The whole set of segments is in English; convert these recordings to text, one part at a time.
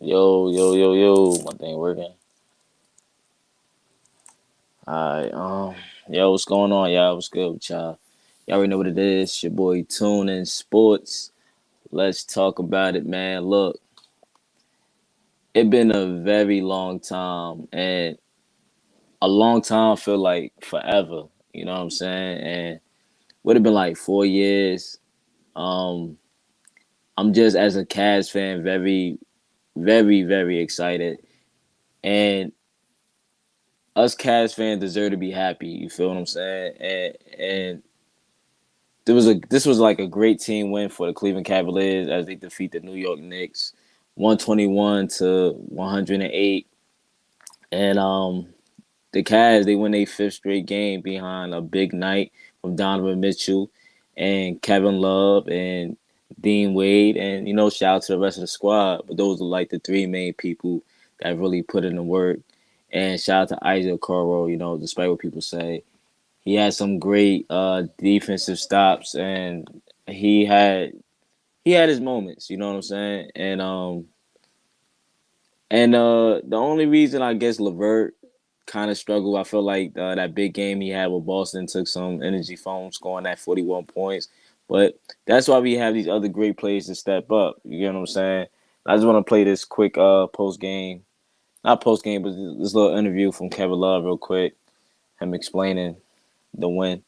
Yo, yo, yo, yo. My thing working. Alright, yo, what's going on, y'all? What's good with y'all? Y'all already know what it is. It's your boy Tunensports. Let's talk about it, man. Look, it been a very long time, and a long time feel like forever. You know what I'm saying? And would have been like 4 years. Um, I'm just as a Cavs fan, very, very, very excited. And us Cavs fans deserve to be happy. You feel what I'm saying? And this was like a great team win for the Cleveland Cavaliers as they defeat the New York Knicks, 121-108. And the Cavs, they win their fifth straight game behind a big night from Donovan Mitchell and Kevin Love and Dean Wade, and shout out to the rest of the squad. But those are like the three main people that really put in the work. And shout out to Isaac Okoro, despite what people say. He had some great defensive stops, and he had his moments. You know what I'm saying? And the only reason I guess Levert kind of struggled, I feel like that big game he had with Boston took some energy from him, scoring that 41 points. But that's why we have these other great players to step up. You get what I'm saying? I just want to play this quick post game, not post game, but this little interview from Kevin Love real quick. Him explaining the win.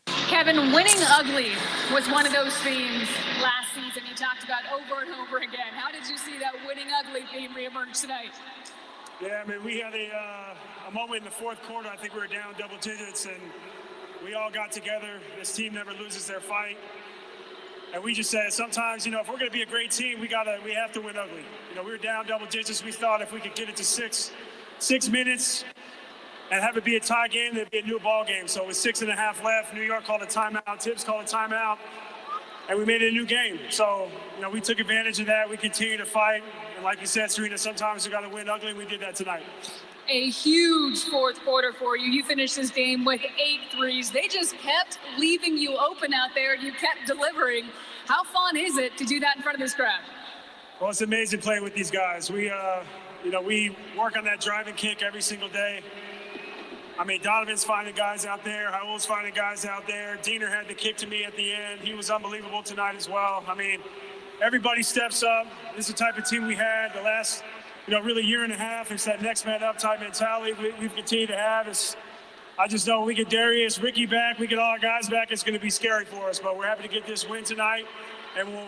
Kevin, winning ugly was one of those themes last season you talked about over and over again. How did you see that winning ugly theme reemerge tonight? Yeah, I mean, we had a moment in the fourth quarter. I think we were down double digits, and we all got together. This team never loses their fight. And we just said, sometimes, if we're going to be a great team, we have to win ugly. We were down double digits. We thought if we could get it to six minutes and have it be a tie game, it'd be a new ball game. So with 6.5 left, New York called a timeout, Tibbs called a timeout, and we made it a new game. So, we took advantage of that. We continue to fight. And like you said, Serena, sometimes we got to win ugly, and we did that tonight. A huge fourth quarter for you. You finished this game with 8 threes. They just kept leaving you open out there, and you kept delivering. How fun is it to do that in front of this crowd? Well, it's amazing playing with these guys. We work on that driving kick every single day. I mean, Donovan's finding guys out there. Raul's finding guys out there. Diener had the kick to me at the end. He was unbelievable tonight as well. I mean, everybody steps up. This is the type of team we had the last, really year and a half. It's that next man up type mentality we've continued to have. I just know when we get Darius, Ricky back, we get all our guys back, it's going to be scary for us. But we're happy to get this win tonight, and we'll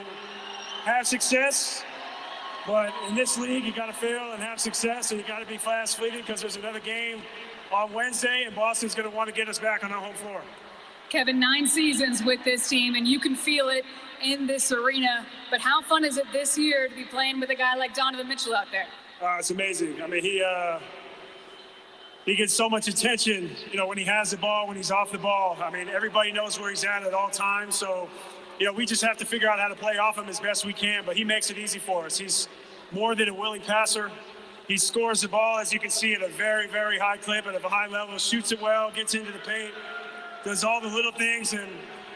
have success. But in this league, you got to fail and have success, and you got to be fast-footed because there's another game on Wednesday, and Boston's going to want to get us back on our home floor. Kevin, 9 seasons with this team, and you can feel it in this arena. But how fun is it this year to be playing with a guy like Donovan Mitchell out there? It's amazing. I mean, he gets so much attention, when he has the ball, when he's off the ball. I mean, everybody knows where he's at all times. So, we just have to figure out how to play off him as best we can. But he makes it easy for us. He's more than a willing passer. He scores the ball, as you can see, at a very, very high clip, at a high level, shoots it well, gets into the paint, does all the little things. And,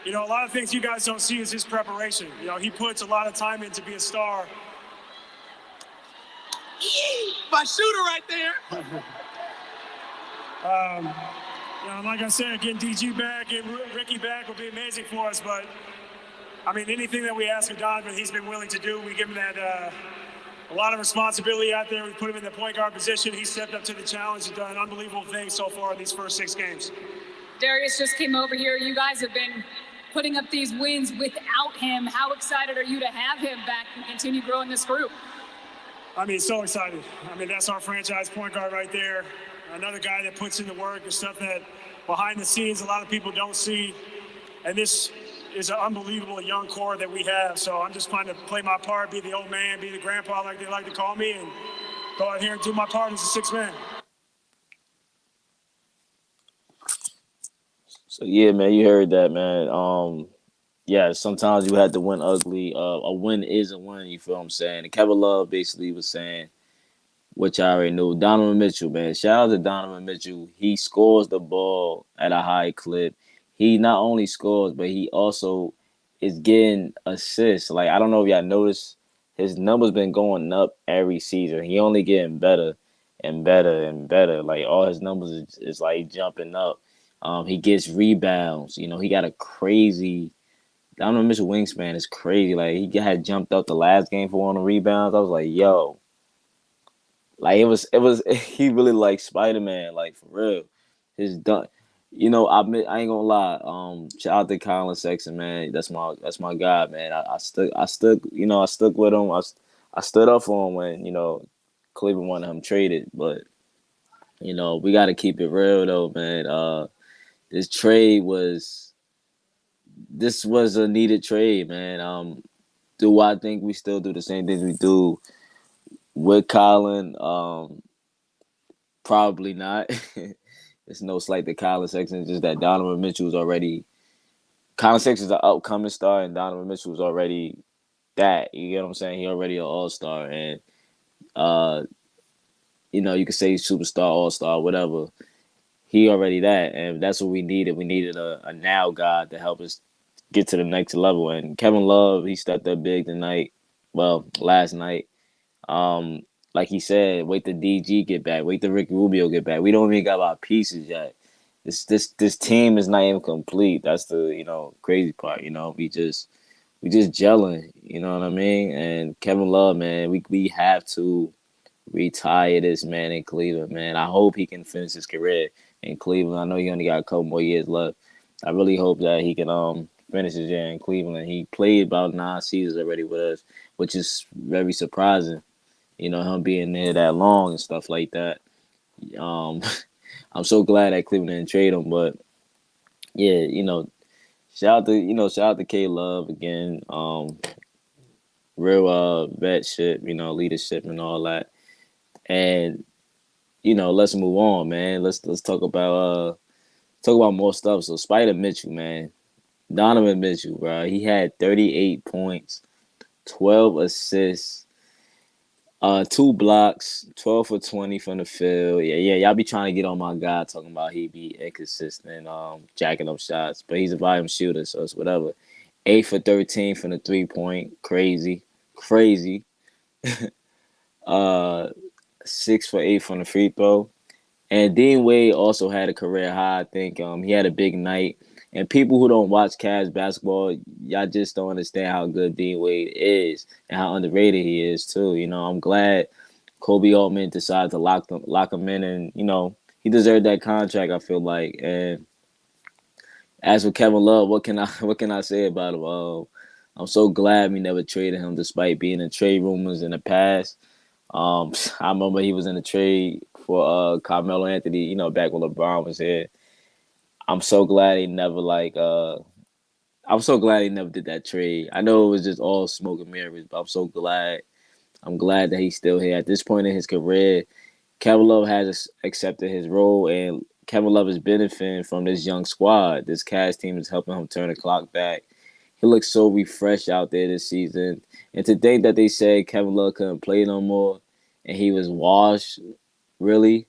a lot of things you guys don't see is his preparation. He puts a lot of time in to be a star. My shooter right there. Like I said, getting DG back, getting Ricky back will be amazing for us. But, I mean, anything that we ask of Donovan, he's been willing to do. We give him that a lot of responsibility out there. We put him in the point guard position. He stepped up to the challenge and done unbelievable things so far in these first 6 games. Darius just came over here. You guys have been putting up these wins without him. How excited are you to have him back and continue growing this group? I mean, so excited. I mean, that's our franchise point guard right there. Another guy that puts in the work, the stuff that behind the scenes a lot of people don't see. And this is an unbelievable young core that we have. So I'm just trying to play my part, be the old man, be the grandpa like they like to call me, and go out here and do my part as a 6th man. So yeah, man, you heard that, man. Yeah, sometimes you have to win ugly. A win is a win. You feel what I'm saying? And Kevin Love basically was saying, which I already knew, Donovan Mitchell, man. Shout out to Donovan Mitchell. He scores the ball at a high clip. He not only scores, but he also is getting assists. Like, I don't know if y'all noticed his numbers been going up every season. He only getting better and better and better. Like all his numbers is like jumping up. He gets rebounds. You know, he got a crazy. Donovan Mitchell wingspan is crazy. Like he had jumped up the last game for one of the rebounds. I was like, yo, like it was he really like Spider-Man, like for real. His done. You know, I ain't gonna lie. Shout out to Colin Sexton, man. That's my guy, man. I stuck. You know, I stuck with him. I stood up for him when Cleveland wanted him traded. But we got to keep it real though, man. This trade was this was a needed trade, man. Do I think we still do the same things we do with Colin? Probably not. It's no slight to Colin Sexton, just that Donovan Mitchell's already. Colin Sexton's an upcoming star, and Donovan Mitchell's already that. You get what I'm saying? He already an all star, and uh, you could say superstar, all star, whatever. He already that, and that's what we needed. We needed a now guy to help us get to the next level. And Kevin Love, he stepped up big tonight. Well, last night. Like he said, wait till DG get back. Wait till Rick Rubio get back. We don't even got our pieces yet. This team is not even complete. That's the crazy part. We just gelling. You know what I mean? And Kevin Love, man, we have to retire this man in Cleveland, man. I hope he can finish his career in Cleveland. I know he only got a couple more years left. I really hope that he can finish his year in Cleveland. He played about 9 seasons already with us, which is very surprising. Him being there that long and stuff like that. Um, I'm so glad that Cleveland didn't trade him, but yeah, shout out to K Love again. Real vetship, leadership and all that. And let's move on, man. Let's talk about more stuff. So Spider Mitchell, man. Donovan Mitchell, bro. He had 38 points, 12 assists, 2 blocks, 12 for 20 from the field. Yeah, y'all be trying to get on my guy talking about he be inconsistent, jacking up shots, but he's a volume shooter, so it's whatever. 8 for 13 from the 3-point, crazy. Uh, 6 for 8 from the free throw. And Dean Wade also had a career high. I think he had a big night. And people who don't watch Cavs basketball, y'all just don't understand how good Dean Wade is and how underrated he is too. I'm glad Kobe Altman decided to lock him in, and he deserved that contract. I feel like. And as for Kevin Love, what can I say about him? I'm so glad we never traded him, despite being in trade rumors in the past. I remember he was in a trade for Carmelo Anthony, back when LeBron was here. I'm so glad he never I'm so glad he never did that trade. I know it was just all smoke and mirrors, but I'm so glad. I'm glad that he's still here at this point in his career. Kevin Love has accepted his role, and Kevin Love is benefiting from this young squad. This Cavs team is helping him turn the clock back. He looks so refreshed out there this season. And to think that they said Kevin Love couldn't play no more and he was washed, really,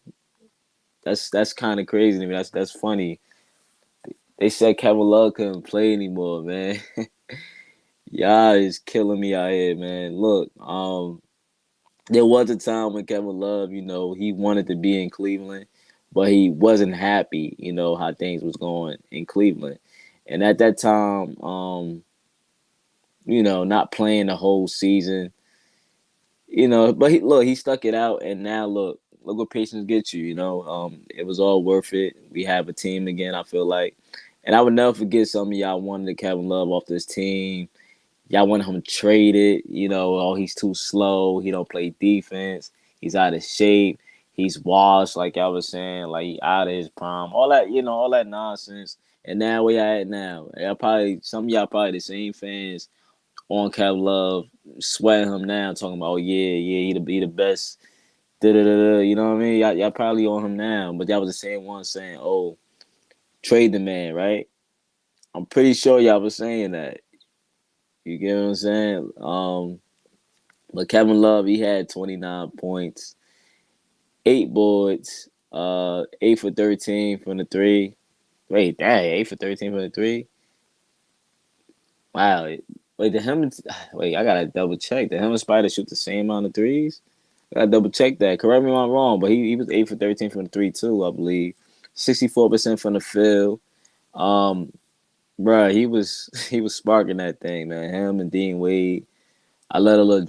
that's kind of crazy to me. That's funny. They said Kevin Love couldn't play anymore, man. Y'all is killing me out here, man. Look, there was a time when Kevin Love, he wanted to be in Cleveland, but he wasn't happy, how things was going in Cleveland. And at that time, not playing the whole season, but he stuck it out, and now look what patience gets you. It was all worth it. We have a team again, I feel like, and I would never forget some of y'all wanted Kevin Love off this team. Y'all want him traded. Oh, he's too slow. He don't play defense. He's out of shape. He's washed, like I was saying, like he out of his prime. All that, all that nonsense. And now where y'all at now? Some of y'all probably the same fans on Kevin Love, sweating him now, talking about, oh yeah, he the best. Da da da. You know what I mean? Y'all probably on him now, but y'all was the same one saying, oh, trade the man, right? I'm pretty sure y'all was saying that. You get what I'm saying? But Kevin Love, he had 29 points, 8 boards, 8 for 13 from the 3. Wait, dang, 8 for 13 from the 3? Wow. Wait, wait, I gotta double check. Did him and Spider shoot the same amount of threes? I gotta double check that. Correct me if I'm wrong, but he was 8 for 13 from the three too, I believe. 64% from the field. Um, bruh, he was sparking that thing, man. Him and Dean Wade. I let a little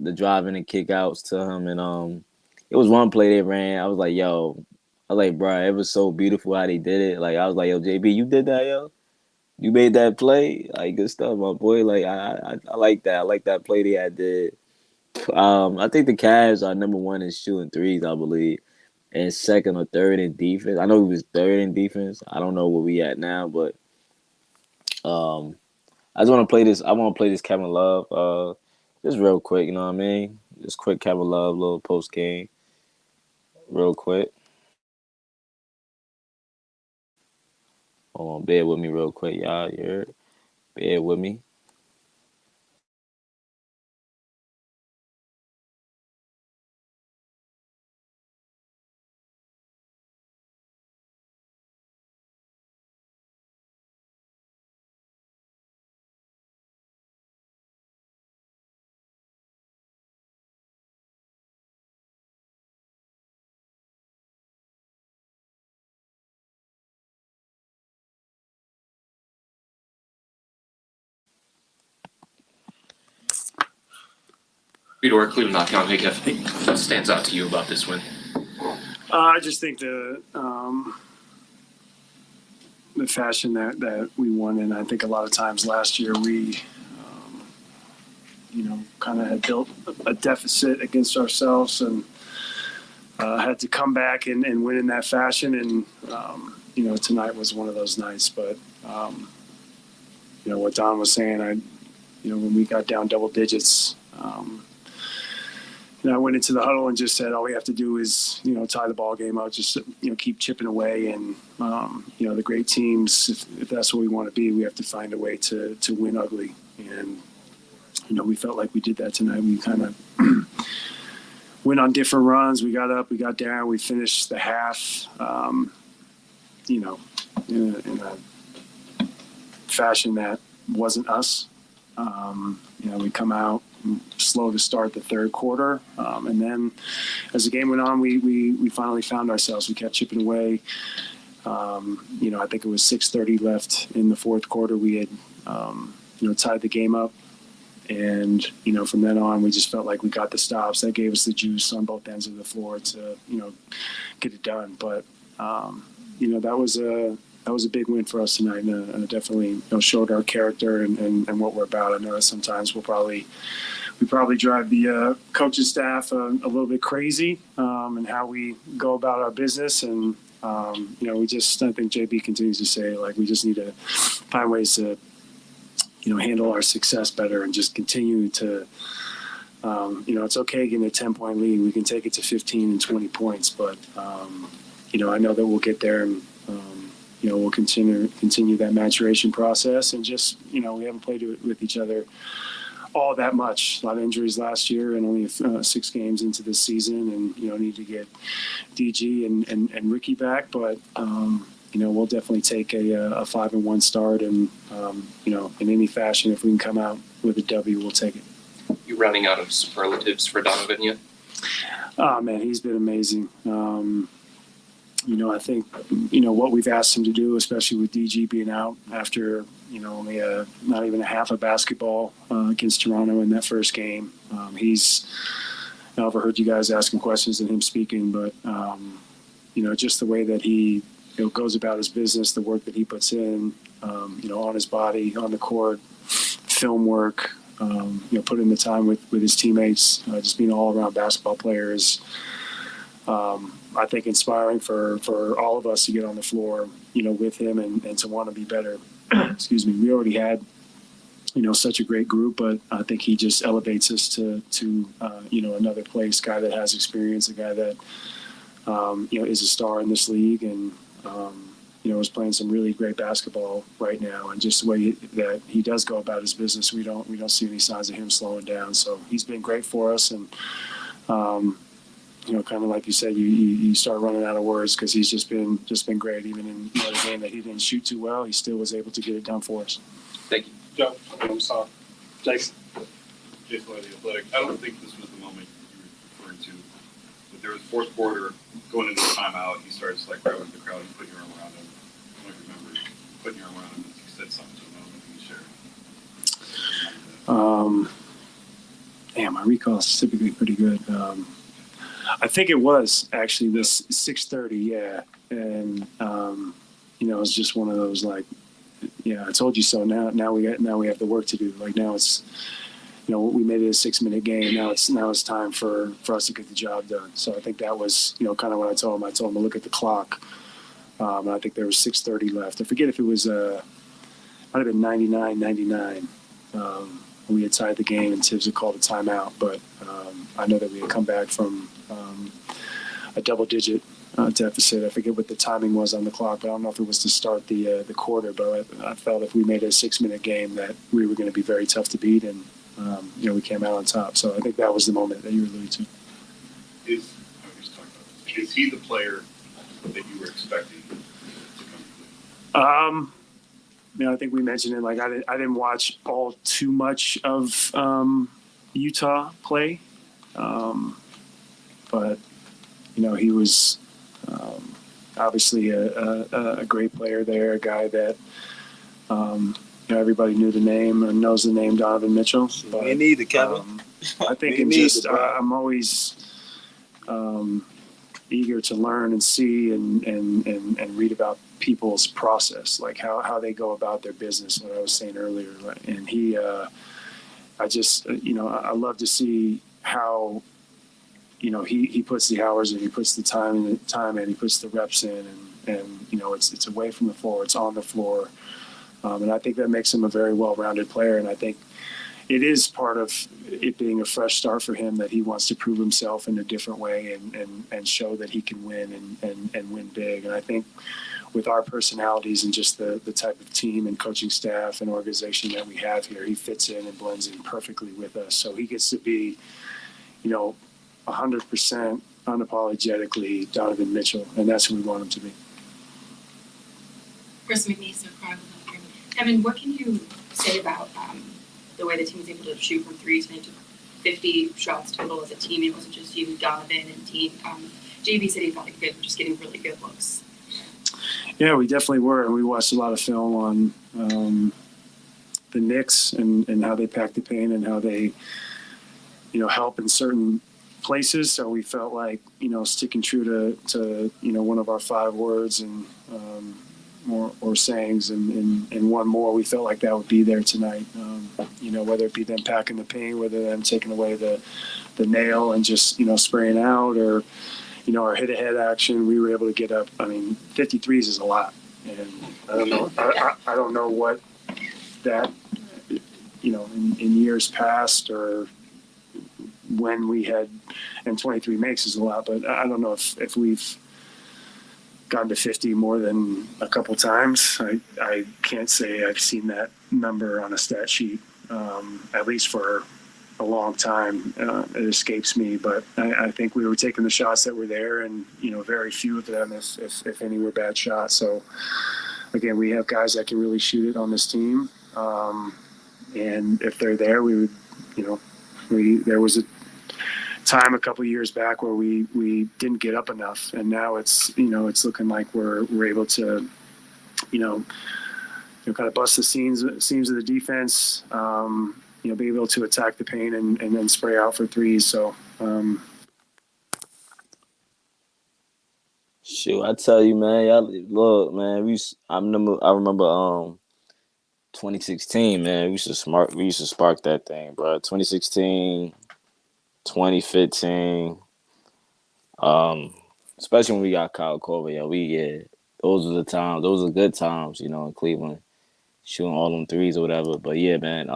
the driving and kick outs to him, and it was one play they ran. I was like, yo, I was like, bruh, it was so beautiful how they did it. Like I was like, yo, JB, you did that, yo. You made that play, like good stuff, my boy. Like I like that. I like that play they had did. I think the Cavs are number one in shooting threes, I believe, and second or third in defense. I know he was third in defense. I don't know where we at now, but um, I just want to play this. I want to play this Kevin Love, just real quick. You know what I mean? Just quick Kevin Love, little post game, real quick. Hold on, bear with me, real quick, y'all. Bear with me. Or Cleveland knockout, I think what stands out to you about this win? I just think the fashion that we won in. I think a lot of times last year we, kind of had built a deficit against ourselves and had to come back and win in that fashion. And, tonight was one of those nights. But, what Don was saying, when we got down double digits, I went into the huddle and just said, all we have to do is, tie the ball game out, just, keep chipping away. And, the great teams, if that's what we want to be, we have to find a way to win ugly. And, we felt like we did that tonight. We kind of went on different runs. We got up, we got down, we finished the half, in a fashion that wasn't us. We come out slow to start the third quarter. And then as the game went on, we finally found ourselves. We kept chipping away. I think it was 6:30 left in the fourth quarter. We had, tied the game up. And, from then on, we just felt like we got the stops. That gave us the juice on both ends of the floor to, get it done. But, that was a big win for us tonight, and it definitely showed our character and what we're about. I know that sometimes we probably drive the coaching staff a little bit crazy in how we go about our business. And, I think JB continues to say, like, we just need to find ways to, handle our success better and just continue to, it's okay getting a 10-point lead. We can take it to 15 and 20 points, but, I know that we'll get there and, we'll continue that maturation process and just, we haven't played with each other all that much. A lot of injuries last year and only 6 games into this season, and, need to get DG and Ricky back. But, we'll definitely take a 5-1 start and, in any fashion, if we can come out with a W, we'll take it. You running out of superlatives for Donovan yet? Oh, man, he's been amazing. I think, what we've asked him to do, especially with DG being out after, only not even a half a basketball against Toronto in that first game. I've overheard you guys asking questions and him speaking, but, just the way that he goes about his business, the work that he puts in, on his body, on the court, film work, putting the time with his teammates, just being an all-around basketball player is, I think, inspiring for all of us to get on the floor, with him and to want to be better. Excuse me. We already had, such a great group, but I think he just elevates us to another place. Guy that has experience, a guy that, is a star in this league and, is playing some really great basketball right now. And just the way that he does go about his business, we don't see any signs of him slowing down. So he's been great for us. And, kind of like you said, you start running out of words because he's just been great. Even in a game that he didn't shoot too well, he still was able to get it done for us. Thank you. Joe, I'm sorry. Jason White, the Athletic. I don't think this was the moment you were referring to, but there was fourth quarter going into the timeout. He starts like grabbing the crowd and putting your arm around him. I don't remember putting your arm around him. He said something to him. I don't know if you can share. My recall is typically pretty good. I think it was actually this 6:30, yeah, and it's just one of those like, yeah, I told you so. Now we have the work to do. Like now it's, we made it a 6-minute game. Now it's time for us to get the job done. So I think that was kind of what I told him. I told him to look at the clock, and I think there was 6:30 left. I forget if it was might have been 99-99. We had tied the game and Tibbs had called a timeout, but I know that we had come back from a double-digit deficit. I forget what the timing was on the clock, but I don't know if it was to start the quarter. But I felt if we made it a 6-minute game that we were going to be very tough to beat, and we came out on top. So I think that was the moment that you alluded to. Is he the player that you were expecting to come? I think we mentioned it. Like I didn't watch all too much of Utah play, but he was obviously a great player there, a guy that everybody knew the name and knows the name Donovan Mitchell. But, we need it, Kevin. I think I'm always eager to learn and see and read about people's process, like how they go about their business, what I was saying earlier. And he, I just, I love to see how, he puts the hours in, he puts the time in, he puts the reps in, and it's away from the floor, it's on the floor. And I think that makes him a very well-rounded player. And I think it is part of it being a fresh start for him that he wants to prove himself in a different way and show that he can win and win big. And I think with our personalities and just the type of team and coaching staff and organization that we have here, he fits in and blends in perfectly with us. So he gets to be, 100% unapologetically Donovan Mitchell, and that's who we want him to be. Chris McNeese of Chronicle. Evan, what can you say about the way the team was able to shoot from threes and took 50 shots total as a team? It wasn't just you, Donovan, and team. JB said he felt like good, just getting really good looks. Yeah, we definitely were, and we watched a lot of film on the Knicks and how they pack the paint and how they, help in certain places. So we felt like, sticking true to one of our 5 words and or sayings and one more, we felt like that would be there tonight. Whether it be them packing the paint, whether them taking away the nail and just, spraying out, or, our hit-ahead action, we were able to get up. 53s is a lot. And I don't know. I don't know what that, in years past or when we had, and 23 makes is a lot, but I don't know if we've gotten to 50 more than a couple times. I can't say I've seen that number on a stat sheet, at least for a long time. It escapes me, but I think we were taking the shots that were there, and very few of them, if any, were bad shots. So again, we have guys that can really shoot it on this team, and if they're there, we would, there was a time a couple of years back where we didn't get up enough, and now it's looking like we're able to kind of bust the seams of the defense, be able to attack the paint and then spray out for threes. So shoot, I tell you, man, y'all look, man. I remember 2016, man. We used to spark that thing, bro. 2016, 2015, especially when we got Kyle Korver, those were the times. Those were good times, in Cleveland, shooting all them threes or whatever. But yeah, man,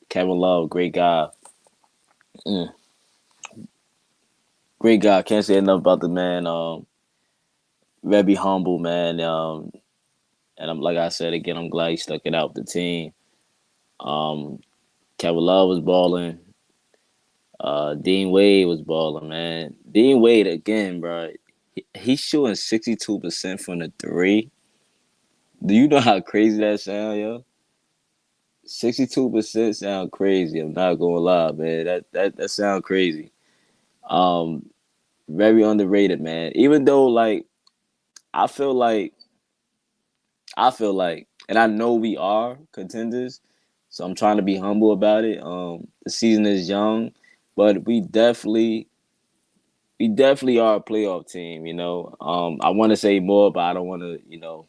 Kevin Love, great guy. Great guy. Can't say enough about the man. Very humble, man. And I'm, like I said again, I'm glad he stuck it out with the team. Kevin Love was balling. Dean Wade was balling, man. Dean Wade again, bro. He's shooting 62% from the 3. Do you know how crazy that sound, yo? 62% sound crazy. I'm not gonna lie, man. That sound crazy. Um, Very underrated, man. Even though, like, I feel like and I know we are contenders, so I'm trying to be humble about it. The season is young, but we definitely are a playoff team. I want to say more, but I don't want to,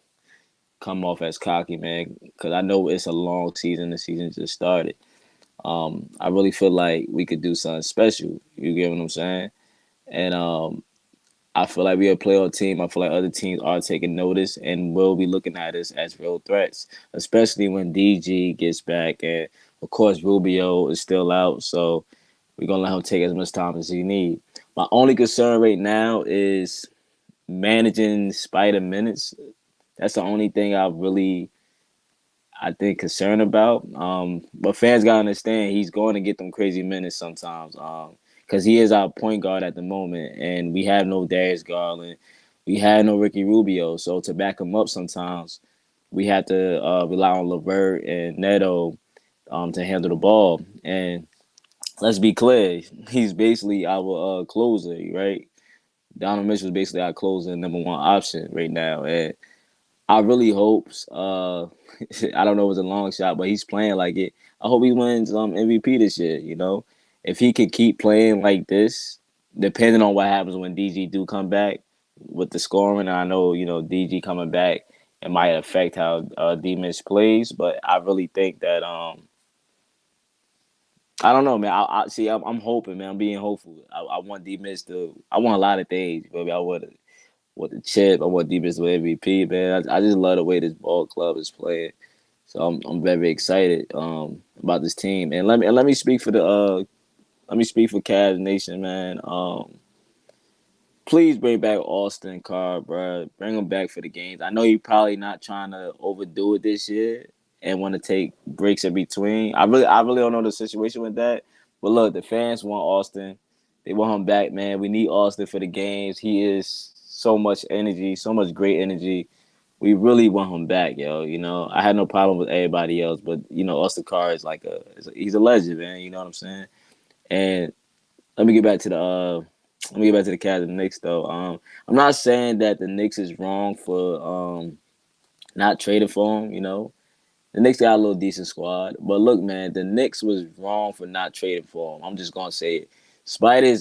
come off as cocky, man, because I know it's a long season. The season just started. I really feel like we could do something special. You get what I'm saying? And I feel like we're a playoff team. I feel like other teams are taking notice and will be looking at us as real threats, especially when DG gets back. And of course, Rubio is still out, so we're gonna let him take as much time as he needs. My only concern right now is managing Spider minutes. That's the only thing I think concerned about. But fans gotta understand he's going to get them crazy minutes sometimes. Because he is our point guard at the moment, and we have no Darius Garland, we have no Ricky Rubio. So to back him up, sometimes we have to rely on LeVert and Neto to handle the ball. And let's be clear, he's basically our closer, right? Donovan Mitchell is basically our closer, number one option right now, and I really hope. I don't know if it's a long shot, but he's playing like it. I hope he wins MVP this year. If he could keep playing like this, depending on what happens when DG do come back with the scoring. And I know DG coming back, it might affect how D-Mitch plays, but I really think that I don't know, man. I see. I'm hoping, man. I'm being hopeful. I want D-Mitch to. I want a lot of things, baby. I want the chip. I want D-Mitch to win MVP, man. I just love the way this ball club is playing. So I'm very excited about this team. And let me speak for the Cavs Nation, man. Please bring back Austin Carr, bro. Bring him back for the games. I know you're probably not trying to overdo it this year and want to take breaks in between. I really don't know the situation with that. But look, the fans want Austin. They want him back, man. We need Austin for the games. He is so much energy, so much great energy. We really want him back, yo. I had no problem with everybody else, but Austin Carr is he's a legend, man. You know what I'm saying? And let me get back to the Cavs and Knicks though. I'm not saying that the Knicks is wrong for not trading for him. The Knicks got a little decent squad, but look, man, the Knicks was wrong for not trading for him. I'm just gonna say it. Spider's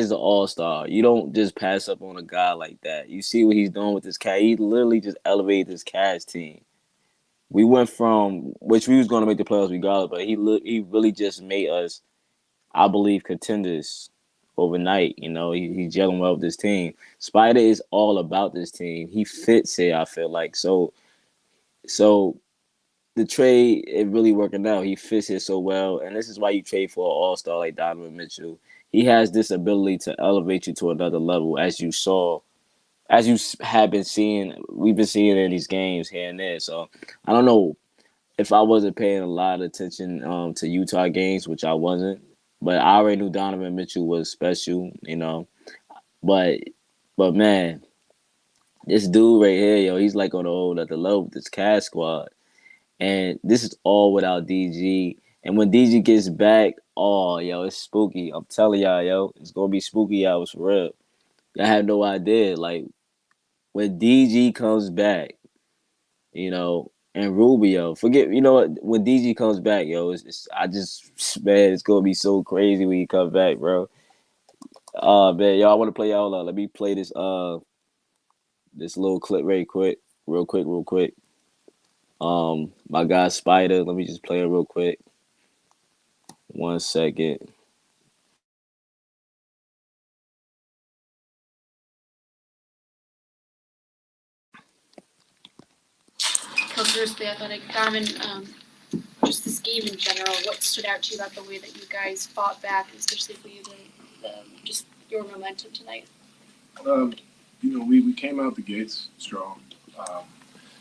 the all-star. You don't just pass up on a guy like that. You see what he's doing with this cat. He literally just elevated this Cavs team. We went from which we was going to make the playoffs regardless, but he really just made us, I believe, contenders overnight. He's gelling well with this team. Spider is all about this team. He fits here, I feel like. So the trade, it really working out. He fits here so well, and this is why you trade for an all-star like Donovan Mitchell. He has this ability to elevate you to another level, as you have been seeing. We've been seeing in these games here and there. So I don't know if I wasn't paying a lot of attention to Utah games, which I wasn't, but I already knew Donovan Mitchell was special, But man, this dude right here, yo, he's like on a whole other level with this Cavs squad. And this is all without DG. And when DG gets back, oh, yo, it's spooky. I'm telling y'all, yo, it's going to be spooky hours for real. I had no idea. Like, when DG comes back, and Rubio, when DG comes back, yo, man, it's going to be so crazy when he comes back, bro. Man, yo, I want to play y'all. Let me play this little clip real quick. My guy Spider, let me just play it real quick. 1 second. Coach Bruce, the Athletic. Donovan, just this game in general, what stood out to you about the way that you guys fought back, especially for you, just your momentum tonight? We came out the gates strong.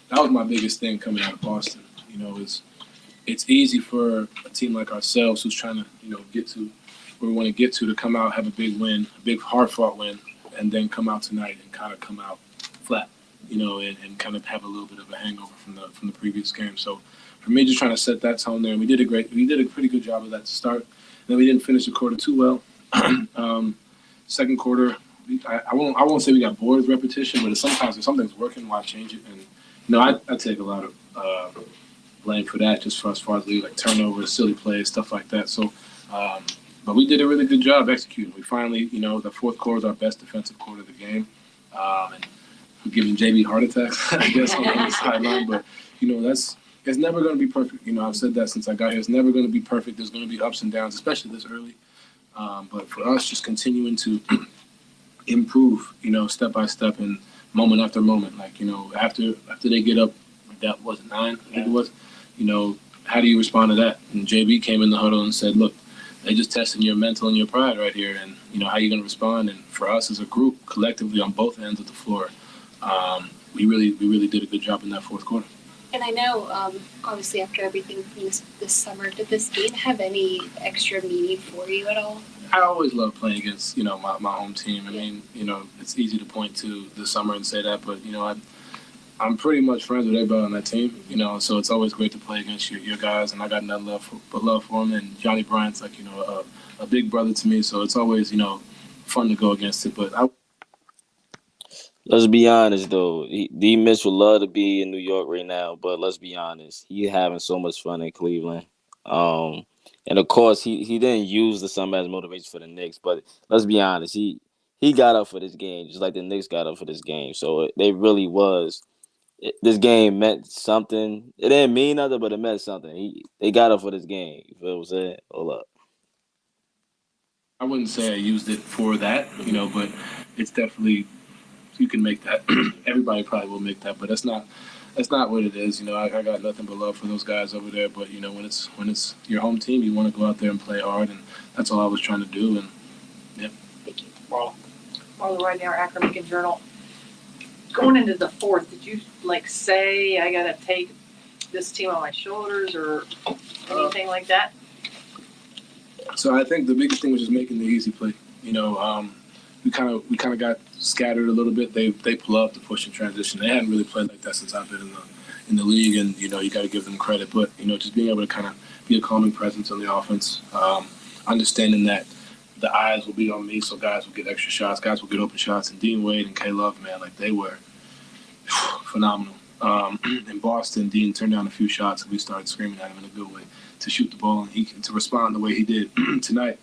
That was my biggest thing coming out of Boston. It's easy for a team like ourselves who's trying to, get to where we want to get to come out, have a big win, a big hard-fought win, and then come out tonight and kind of come out flat. and kind of have a little bit of a hangover from the previous game. So for me, just trying to set that tone there, and we did a pretty good job of that to start. And then we didn't finish the quarter too well. Second quarter, I won't say we got bored with repetition, but sometimes if something's working, why change it? And I take a lot of blame for that, just as far as like turnovers, silly plays, stuff like that. So, but we did a really good job executing. We finally, the fourth quarter is our best defensive quarter of the game, and we're giving JB heart attacks, I guess, on the sideline. But it's never going to be perfect. I've said that since I got here. It's never going to be perfect. There's going to be ups and downs, especially this early. But for us, just continuing to improve, step by step and moment after moment. Like, after they get up, that was 9, I think it was, how do you respond to that? And JB came in the huddle and said, look, they just testing your mental and your pride right here. And, how are you going to respond? And for us as a group, collectively on both ends of the floor, we really did a good job in that fourth quarter. And I know, obviously, after everything from this summer, did this game have any extra meaning for you at all? I always love playing against, my home team. I mean, it's easy to point to the summer and say that, but, I'm pretty much friends with everybody on that team, so it's always great to play against your guys, and I got nothing but love for them. And Johnny Bryant's like, a big brother to me, so it's always, fun to go against it. But Let's be honest, though. D. Mitch would love to be in New York right now, but let's be honest. He's having so much fun in Cleveland. And, of course, he didn't use the summer as motivation for the Knicks, but let's be honest. He got up for this game just like the Knicks got up for this game. So they really was – this game meant something. It didn't mean nothing, but it meant something. They got up for this game. You feel what I'm saying? Hold up. I wouldn't say I used it for that, but it's definitely – you can make that. Everybody probably will make that, but that's not what it is. I got nothing but love for those guys over there. But when it's your home team, you want to go out there and play hard, and that's all I was trying to do. And yeah. Thank you, Marla Roy, our Akron Beacon Journal. Going into the fourth, did you say I got to take this team on my shoulders or anything like that? So I think the biggest thing was just making the easy play. We kind of got scattered a little bit. They pull up the push and transition. They hadn't really played like that since I've been in the league, and you got to give them credit. But just being able to kind of be a calming presence on the offense, understanding that the eyes will be on me, so guys will get extra shots, guys will get open shots. And Dean Wade and K Love, man, they were phenomenal. In Boston, Dean turned down a few shots, and we started screaming at him in a good way to shoot the ball, and to respond the way he did tonight.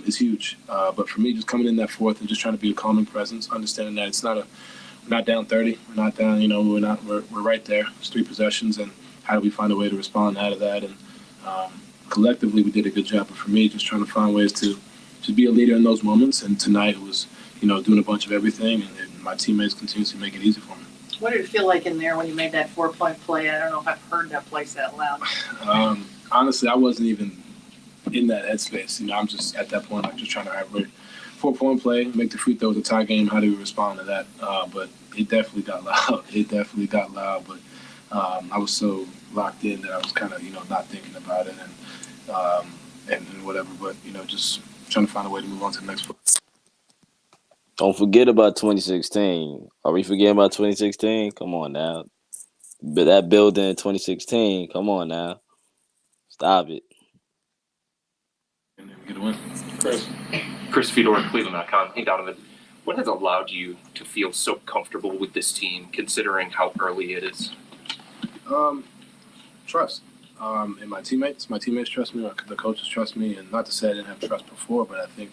Is huge. But for me, just coming in that fourth and just trying to be a calming presence, understanding that we're not down 30, we're not down, we're right there. It's 3 possessions, and how do we find a way to respond out of that? And collectively, we did a good job. But for me, just trying to find ways to be a leader in those moments. And tonight it was, doing a bunch of everything, and my teammates continuously make it easy for me. What did it feel like in there when you made that 4-point play? I don't know if I've heard that play that loud. Honestly, I wasn't even in that headspace. I'm just at that point, just trying to have a 4-point play, make the free throw with a tie game. How do we respond to that? But it definitely got loud. But I was so locked in that I was kind of, not thinking about it and whatever. But, just trying to find a way to move on to the next play. Don't forget about 2016. Are we forgetting about 2016? Come on now. But that building in 2016, come on now. Stop it. And then we get a win. Chris Fedor, Cleveland.com. Hey, Donovan, what has allowed you to feel so comfortable with this team, considering how early it is? Trust. And my teammates trust me, the coaches trust me, and not to say I didn't have trust before, but I think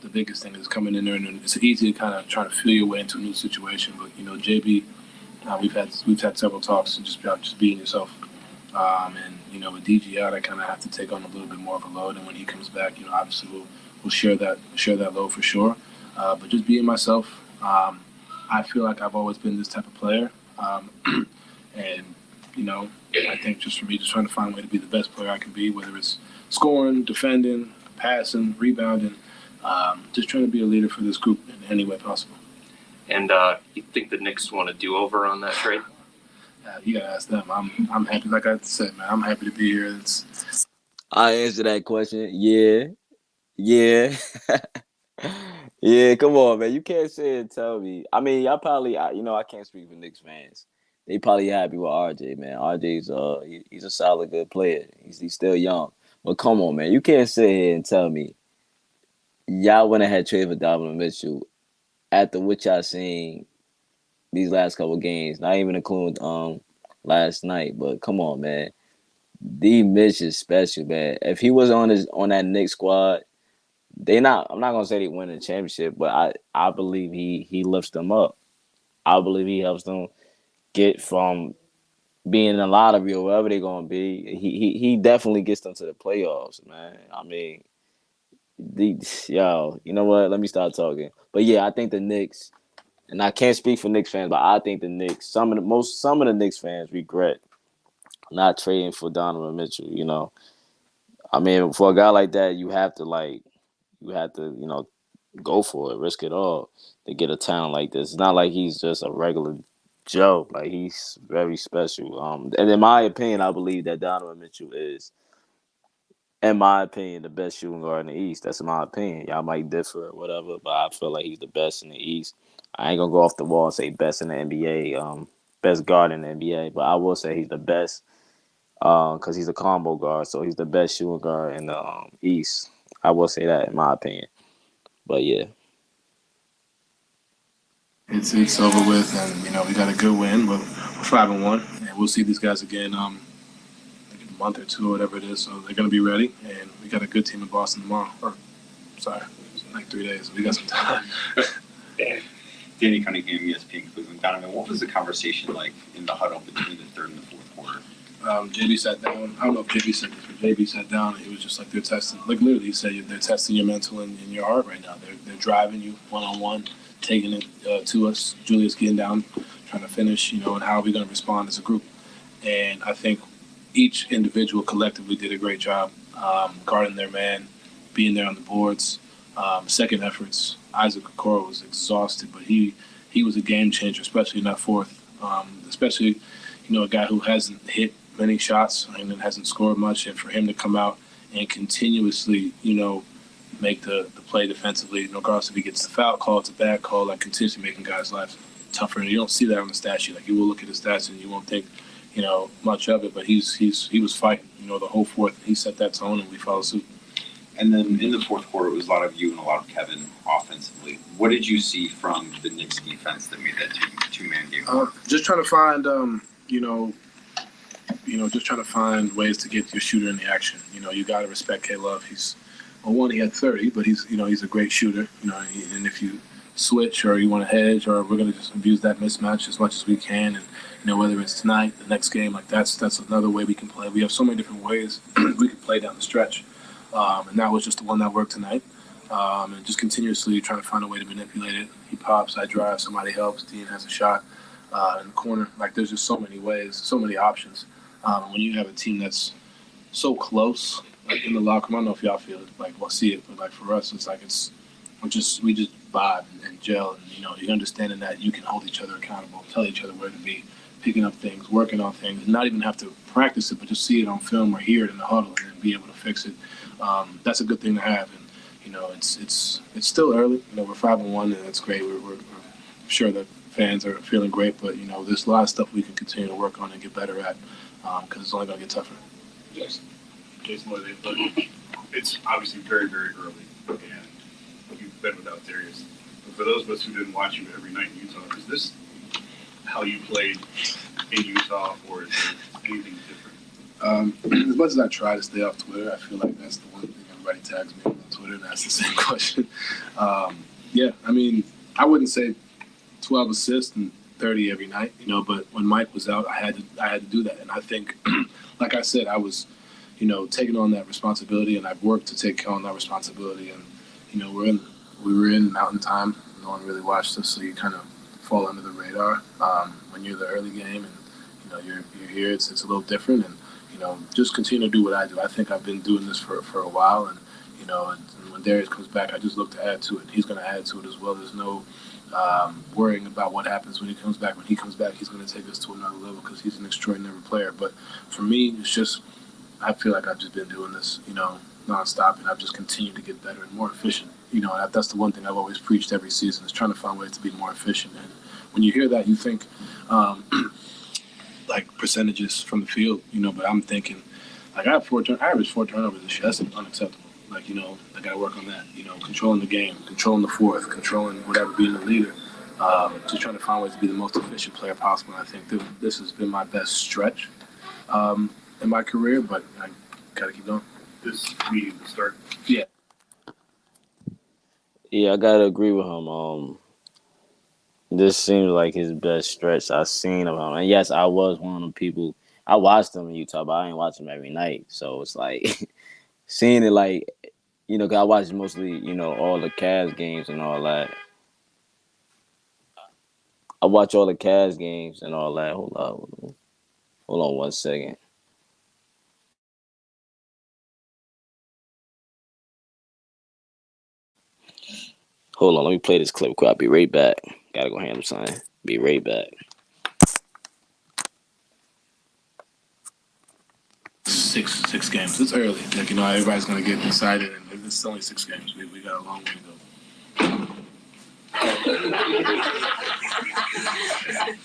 the biggest thing is coming in there, and it's easy to kind of try to feel your way into a new situation. But JB, we've had several talks and just being yourself. And with DG out, I kind of have to take on a little bit more of a load. And when he comes back, obviously we'll share that load for sure. But just being myself, I feel like I've always been this type of player. And I think just for me, just trying to find a way to be the best player I can be, whether it's scoring, defending, passing, rebounding, just trying to be a leader for this group in any way possible. And you think the Knicks want to do over on that trade? You gotta ask them. I'm happy. Like I said, man, I'm happy to be here. I answer that question. Yeah. Yeah, come on, man. You can't sit and tell me. I mean, y'all probably, I can't speak for Knicks fans. They probably happy with RJ, man. RJ's he's a solid, good player. He's still young, but come on, man. You can't sit here and tell me y'all went ahead trade for Donovan Mitchell after what y'all seen these last couple games. Not even including last night, but come on, man. D Mitch is special, man. If he was on that Knicks squad, I'm not gonna say they win the championship, but I believe he lifts them up. I believe he helps them get from being in the lottery or wherever they're gonna be. He definitely gets them to the playoffs, man. I mean, you know what? Let me start talking. But yeah, I think the Knicks, and I can't speak for Knicks fans, but I think the Knicks, some of the Knicks fans regret not trading for Donovan Mitchell. I mean, for a guy like that, you have to go for it, risk it all to get a talent like this. It's not like he's just a regular Joe. Like, he's very special. And in my opinion, I believe that Donovan Mitchell is, in my opinion, the best shooting guard in the East. That's my opinion. Y'all might differ or whatever, but I feel like he's the best in the East. I ain't gonna go off the wall and say best in the NBA, best guard in the NBA, but I will say he's the best because he's a combo guard, so he's the best shooting guard in the East. I will say that in my opinion. But yeah. It's over with, and we got a good win. We're 5-1, and we'll see these guys again like in a month or two or whatever it is. So they're gonna be ready, and we got a good team in Boston tomorrow. Sorry, like 3 days. We got some time. Danny Cunningham, ESPN Cleveland. Donovan, what was the conversation like in the huddle between the third and the fourth quarter? JB sat down. I don't know if JB said this, but JB sat down and he was just like, they're testing. Like, literally, he said they're testing your mental and your heart right now. They're driving you one-on-one, taking it to us. Julius getting down, trying to finish, and how are we going to respond as a group? And I think each individual collectively did a great job guarding their man, being there on the boards. Second efforts, Isaac Okoro was exhausted, but he was a game changer, especially in that fourth. Especially, a guy who hasn't hit many shots and hasn't scored much, and for him to come out and continuously, make the play defensively, regardless if he gets the foul call, it's a bad call, like continuously making guys' lives tougher. And you don't see that on the stat sheet. Like, you will look at his stats and you won't think, much of it, but he was fighting, the whole fourth. He set that tone and we followed suit. And then in the fourth quarter, it was a lot of you and a lot of Kevin offensively. What did you see from the Knicks defense that made that two-man game work? Just trying to find, just trying to find ways to get your shooter in the action. You got to respect K-Love. He had 30, but he's a great shooter. And if you switch or you want to hedge, or we're going to just abuse that mismatch as much as we can. And, whether it's tonight, the next game, like that's another way we can play. We have so many different ways we can play down the stretch. And that was just the one that worked tonight. And just continuously trying to find a way to manipulate it. He pops, I drive, somebody helps, Dean has a shot in the corner. Like, there's just so many ways, so many options. When you have a team that's so close, like in the locker room, I don't know if y'all feel it, see it, but for us, it's like we just vibe and gel, and you understanding that you can hold each other accountable, tell each other where to be, picking up things, working on things, and not even have to practice it, but just see it on film or hear it in the huddle and then be able to fix it. That's a good thing to have, and it's still early. We're 5-1, and that's great. We're sure that fans are feeling great, but there's a lot of stuff we can continue to work on and get better at, because it's only gonna get tougher. Jason, it's obviously very, very early, and you've been without Darius. But for those of us who didn't watch you every night in Utah, is this how you played in Utah, or is there anything different? As much as I try to stay off Twitter, I feel like that's the one thing everybody tags me on Twitter and asks the same question. I mean, I wouldn't say 12 assists and 30 every night, but when Mike was out, I had to do that. And I think, like I said, I was, taking on that responsibility, and I've worked to take on that responsibility. And, we were in Mountain Time. No one really watched us, so you kind of fall under the radar when you're the early game, and, you're here. It's a little different, and, just continue to do what I do. I think I've been doing this for a while, and, and when Darius comes back, I just look to add to it. He's going to add to it as well. There's no worrying about what happens when he comes back. When he comes back, he's going to take us to another level because he's an extraordinary player. But for me, it's just, I feel like I've just been doing this, nonstop, and I've just continued to get better and more efficient. That's the one thing I've always preached every season is trying to find ways to be more efficient. And when you hear that, you think like percentages from the field, but I'm thinking like I averaged 4 turnovers this year. That's unacceptable. Like, I got to work on that. Controlling the game, controlling the fourth, controlling whatever, being the leader. Just trying to find ways to be the most efficient player possible. And I think this has been my best stretch in my career, but I got to keep going. This meeting to start. Yeah. Yeah, I gotta agree with him. This seems like his best stretch I've seen of him. And yes, I was one of them people. I watched him in Utah, but I ain't watch him every night. So it's like seeing it like, 'cause I watch mostly, all the Cavs games and all that. I watch all the Cavs games and all that. Hold on 1 second. Hold on, let me play this clip quick. I'll be right back. Gotta go handle something. Be right back. Six games. It's early. Like, everybody's gonna get excited, and it's only 6 games. We got a long way to go.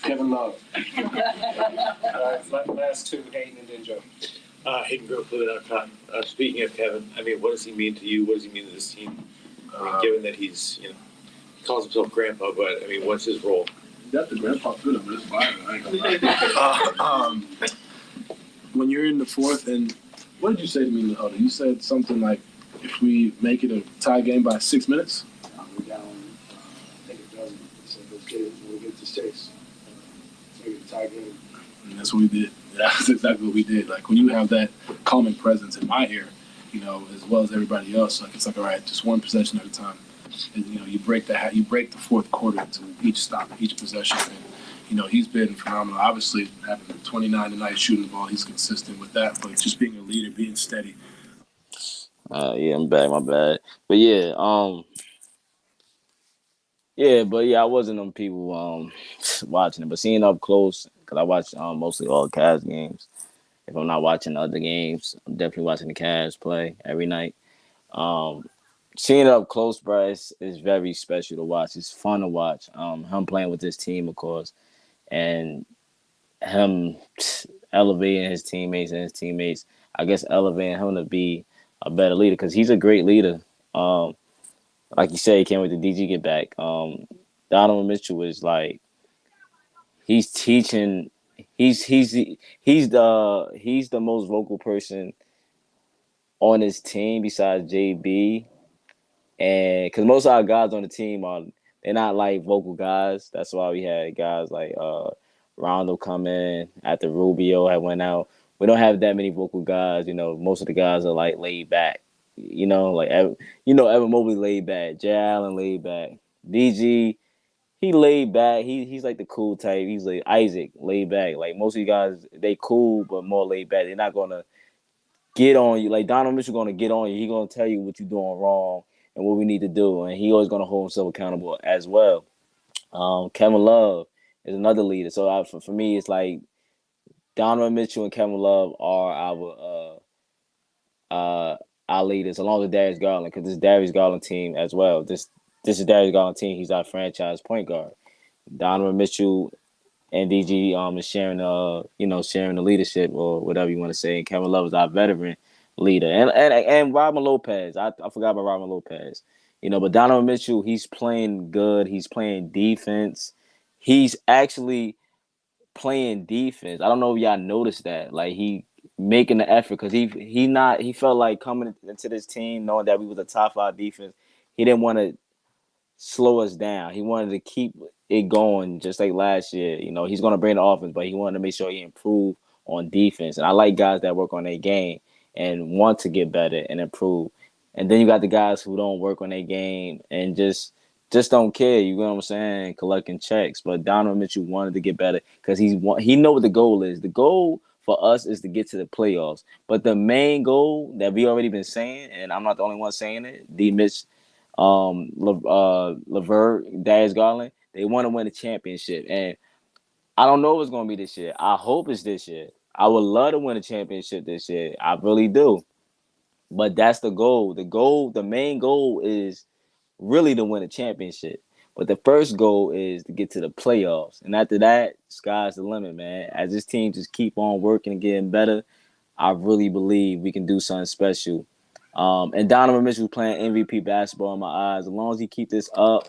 Kevin Love. Last two, Hayden and Denjo. Hayden Grove, Cleveland.com. Speaking of Kevin, what does he mean to you? What does he mean to this team? Given that he's, he calls himself grandpa, but what's his role? You got the grandpa good, but it's fine. I ain't gonna lie. When you're in the fourth, and what did you say to me in the huddle? You said something like, if we make it a tie game by 6 minutes? We're down, I think it doesn't. So let's get it when we get to 6. Make it a tie game. And that's what we did. That's exactly what we did. Like, when you have that calming presence in my ear, as well as everybody else, like, it's like, all right, just one possession at a time. And, you break the fourth quarter to each stop, each possession. And, he's been phenomenal. Obviously, having 29 tonight, shooting the ball, he's consistent with that. But just being a leader, being steady. Yeah, I'm back. My bad. But yeah, I wasn't them people watching it, but seeing up close because I watch mostly all Cavs games. If I'm not watching other games, I'm definitely watching the Cavs play every night. Seeing it up close, bro, is very special to watch. It's fun to watch. Him playing with this team, of course, and him elevating his teammates. I guess elevating him to be a better leader because he's a great leader. Like you said, he can't wait to DG get back. Donovan Mitchell is like he's teaching. He's the most vocal person on his team besides JB, and because most of our guys on the team they're not like vocal guys. That's why we had guys like Rondo come in after Rubio had went out. We don't have that many vocal guys. Most of the guys are like laid back. Evan Mobley laid back, Jay Allen laid back, DG he laid back. He's like the cool type. He's like Isaac laid back. Like most of you guys, they cool but more laid back. They're not gonna get on you. Like Donovan Mitchell gonna get on you. He gonna tell you what you're doing wrong and what we need to do, and he always gonna hold himself accountable as well. Kevin Love is another leader. So for me, it's like Donovan Mitchell and Kevin Love are our leaders, along with Darius Garland, because this Darius Garland team as well. This is Darius Garland team. He's our franchise point guard. Donovan Mitchell and DG is sharing the leadership or whatever you want to say. And Kevin Love is our veteran leader, and Robin Lopez. I forgot about Robin Lopez. But Donovan Mitchell, he's playing good. He's playing defense. He's actually playing defense. I don't know if y'all noticed that. Like he making the effort because he felt like coming into this team knowing that we was a top 5 defense. He didn't want to slow us down. He wanted to keep it going just like last year. He's going to bring the offense, but he wanted to make sure he improved on defense. And I like guys that work on their game and want to get better and improve. And then you got the guys who don't work on their game and just don't care. You know what I'm saying? Collecting checks. But Donovan Mitchell wanted to get better because he know what the goal is. The goal for us is to get to the playoffs. But the main goal that we already been saying, and I'm not the only one saying it, D. Mitch, Levert, Darius Garland, they want to win a championship. And I don't know if it's going to be this year. I hope it's this year. I would love to win a championship this year. I really do. But that's the goal. The main goal is really to win a championship. But the first goal is to get to the playoffs. And after that, sky's the limit, man. As this team just keep on working and getting better, I really believe we can do something special. And Donovan Mitchell playing MVP basketball in my eyes. As long as he keep this up,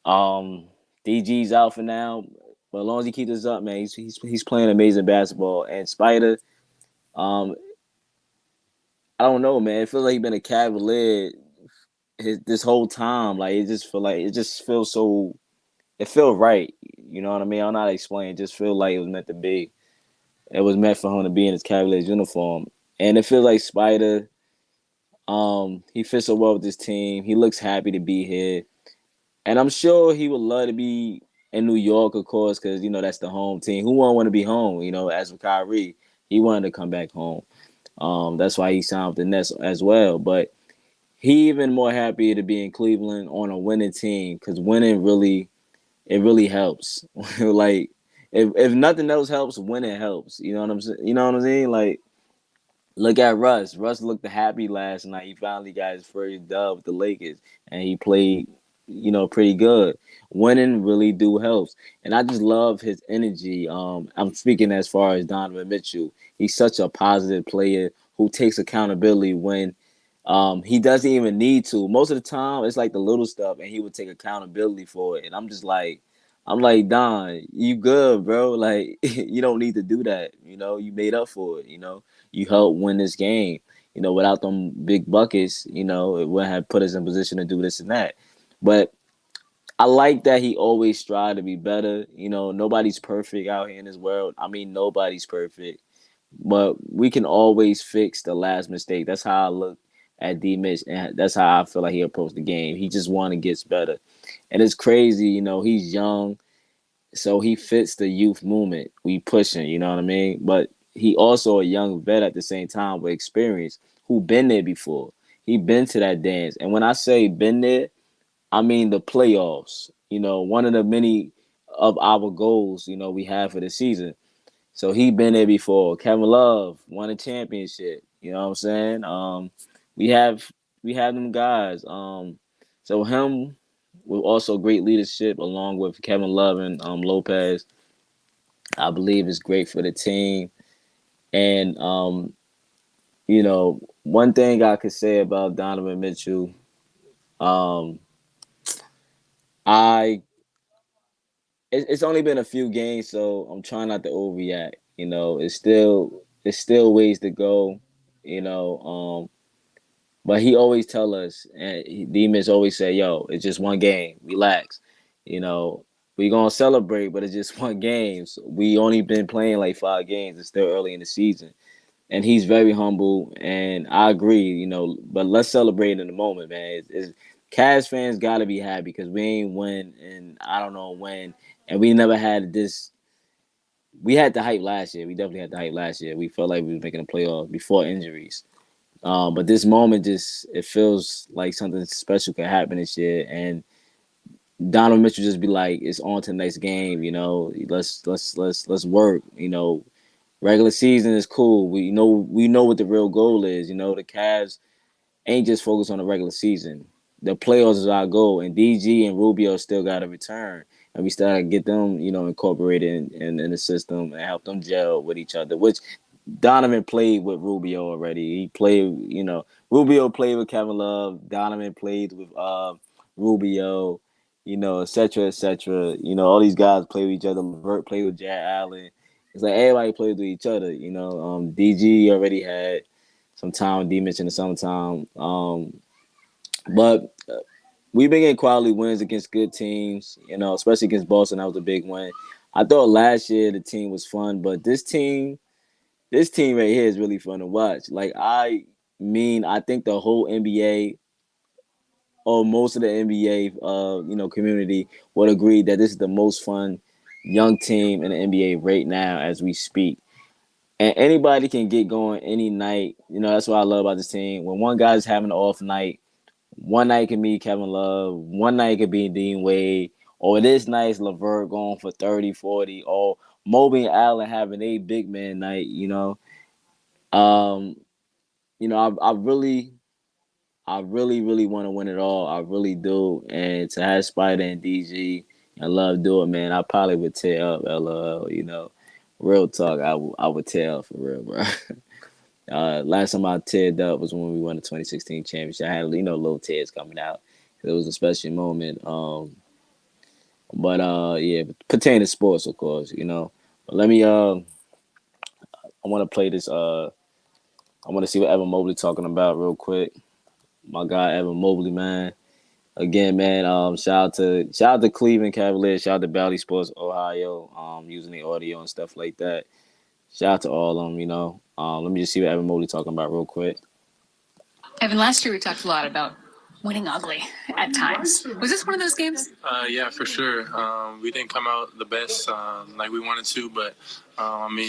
DG's out for now, but as long as he keeps this up, man, he's playing amazing basketball. And Spider, um, I don't know, man. It feels like he's been a Cavalier this whole time. Like it just feels so. It feels right. You know what I mean? I don't know how to explain. It just feels like it was meant to be. It was meant for him to be in his Cavaliers uniform, and it feels like Spider. He fits so well with this team. He looks happy to be here. And I'm sure he would love to be in New York, of course, because, that's the home team. Who won't want to be home? As for Kyrie, he wanted to come back home. That's why he signed with the Nets as well. But he even more happy to be in Cleveland on a winning team because winning it really helps. Like, if nothing else helps, winning helps. You know what I'm saying? You know what I'm saying? Like, look at Russ. Russ looked happy last night. He finally got his first dub with the Lakers, and he played, pretty good. Winning really do helps, and I just love his energy. I'm speaking as far as Donovan Mitchell. He's such a positive player who takes accountability when he doesn't even need to. Most of the time, it's like the little stuff, and he would take accountability for it. And I'm like, Don, you good, bro? Like, you don't need to do that. You made up for it. You helped win this game. Without them big buckets, it wouldn't have put us in position to do this and that. But I like that he always strive to be better. Nobody's perfect out here in this world. I mean, nobody's perfect. But we can always fix the last mistake. That's how I look at D Mitch, and that's how I feel like he approached the game. He just want to get better. And it's crazy, he's young, so he fits the youth movement. We pushing, you know what I mean? But he also a young vet at the same time with experience who been there before. He been to that dance. And when I say been there, I mean the playoffs. One of the many of our goals, we have for the season. So he been there before. Kevin Love won a championship. You know what I'm saying? We have them guys. So him with also great leadership along with Kevin Love and Lopez, I believe is great for the team. And one thing I could say about Donovan Mitchell, um, I it's only been a few games, so I'm trying not to overreact. It's still ways to go. You know, but he always tell us, and Demons always say, "Yo, it's just one game. Relax." We gonna celebrate, but it's just one game. So we only been playing like 5 games. It's still early in the season, and he's very humble. And I agree, But let's celebrate in the moment, man. Cavs fans gotta be happy because we ain't win, and I don't know when, and we never had this. We had the hype last year. We definitely had the hype last year. We felt like we was making a playoff before injuries. But this moment it feels like something special could happen this year, and Donovan Mitchell just be like, "It's on to the next game, Let's work, Regular season is cool. We know what the real goal is. The Cavs ain't just focused on the regular season. The playoffs is our goal, and DG and Rubio still got to return, and we still got to get them, incorporated in the system and help them gel with each other. Which Donovan played with Rubio already. He played, Rubio played with Kevin Love. Donovan played with Rubio, et cetera, et cetera. All these guys play with each other. Levert played with Jared Allen. It's like everybody plays with each other. DG already had some time with D Mitch in the summertime. But we've been getting quality wins against good teams, especially against Boston. That was a big win. I thought last year the team was fun, but this team right here is really fun to watch. Like, I think the whole NBA or most of the NBA, community would agree that this is the most fun young team in the NBA right now as we speak. And anybody can get going any night. That's what I love about this team. When one guy's having an off night, one night can be Kevin Love, one night could be Dean Wade, or this night's LeVert going for 30, 40, or Mobley and Allen having a big man night, Um, I really I really, really want to win it all. I really do. And to have Spider and DG and Love do it, man, I probably would tear up, LOL, you know. Real talk, I would tear up for real, bro. Last time I teared up was when we won the 2016 championship. I had, little tears coming out. It was a special moment. But yeah, pertaining to sports, of course, you know. But let me I want to play this. I want to see what Evan Mobley talking about real quick. My guy Evan Mobley, man. Again, man. Shout out to Cleveland Cavaliers. Shout out to Bally Sports Ohio. Using the audio and stuff like that. Shout out to all of them. You know. Let me just see what Evan Mobley talking about real quick. Evan, last year we talked a lot about winning ugly at times. Was this one of those games? Yeah, for sure. We didn't come out the best like we wanted to, but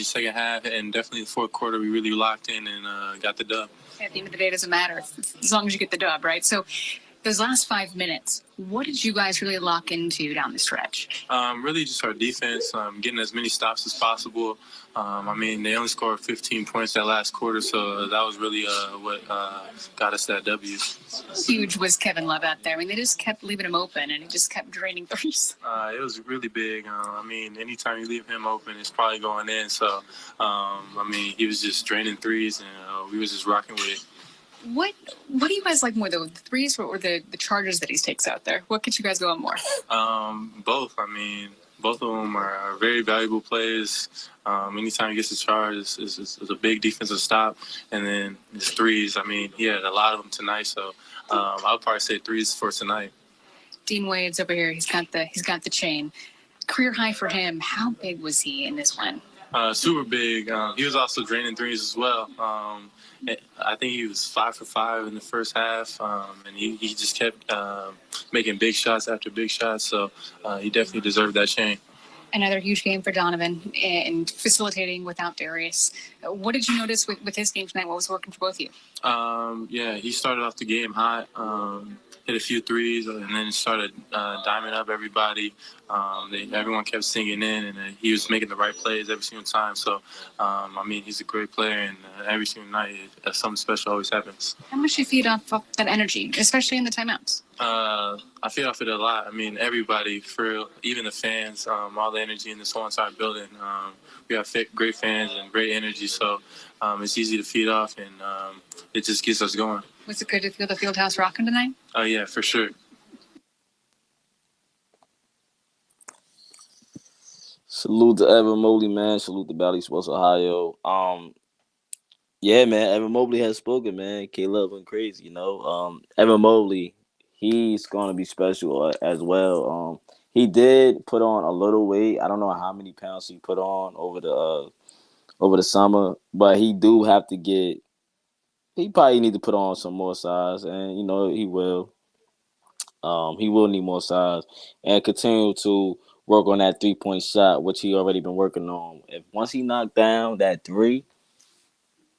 second half and definitely the fourth quarter, we really locked in and got the dub. At the end of the day, it doesn't matter as long as you get the dub, right? So those last 5 minutes, what did you guys really lock into down the stretch? Really just our defense, getting as many stops as possible. They only scored 15 points that last quarter, so that was really what got us that W. Huge was Kevin Love out there. I mean, they just kept leaving him open, and he just kept draining threes. It was really big. Anytime you leave him open, it's probably going in. So, he was just draining threes, and we was just rocking with it. What do you guys like more, the threes or the charges that he takes out there? What gets you guys going more? Both. Both of them are very valuable plays. Anytime he gets a charge, it's a big defensive stop. And then his threes, he had a lot of them tonight. So I would probably say threes for tonight. Dean Wade's over here. He's got the chain. Career high for him. How big was he in this one? Super big. He was also draining threes as well. I think he was 5 for 5 in the first half, and he just kept making big shots after big shots. So he definitely deserved that chain. Another huge game for Donovan and facilitating without Darius. What did you notice with his game tonight? What was working for both of you? He started off the game hot, hit a few threes, and then started diming up everybody. Everyone kept singing in, and he was making the right plays every single time. So, he's a great player, and every single night, something special always happens. How much do you feed off that energy, especially in the timeouts? I feed off it a lot. Everybody, for real, even the fans, all the energy in this whole entire building. We have great fans and great energy, so it's easy to feed off, and it just gets us going. Was it good to feel the field house rocking tonight? Oh, yeah, for sure. Salute to Evan Mobley, man. Salute to Bally Sports Ohio. Yeah, man. Evan Mobley has spoken, man. K-Love went crazy, you know. Evan Mobley, he's gonna be special as well. He did put on a little weight. I don't know how many pounds he put on over the summer, but he do have to get. He probably need to put on some more size, and he will. He will need more size and continue to work on that 3-point shot, which he already been working on. Once he knocked down that three,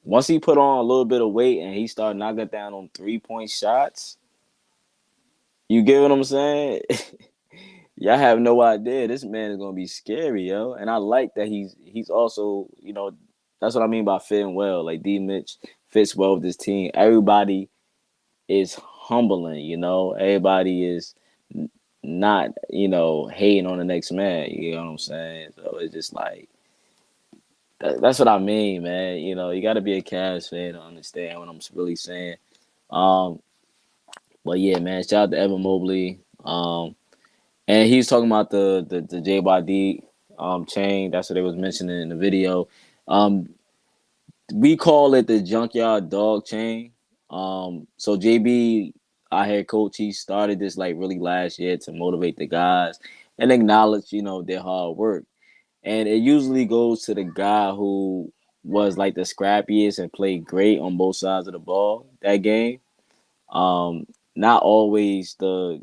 once he put on a little bit of weight and he started knocking down on 3-point shots, you get what I'm saying? Y'all have no idea. This man is gonna be scary, yo. And I like that he's also, that's what I mean by fitting well. Like D Mitch fits well with this team. Everybody is humbling, Everybody is not, hating on the next man. You know what I'm saying? So it's just like that's what I mean, man. You got to be a Cavs fan to understand what I'm really saying. But yeah, man, shout out to Evan Mobley. And he's talking about the JYD chain. That's what they was mentioning in the video. We call it the junkyard dog chain. So JB, our head coach, he started this like really last year to motivate the guys and acknowledge, their hard work. And it usually goes to the guy who was like the scrappiest and played great on both sides of the ball that game. Not always the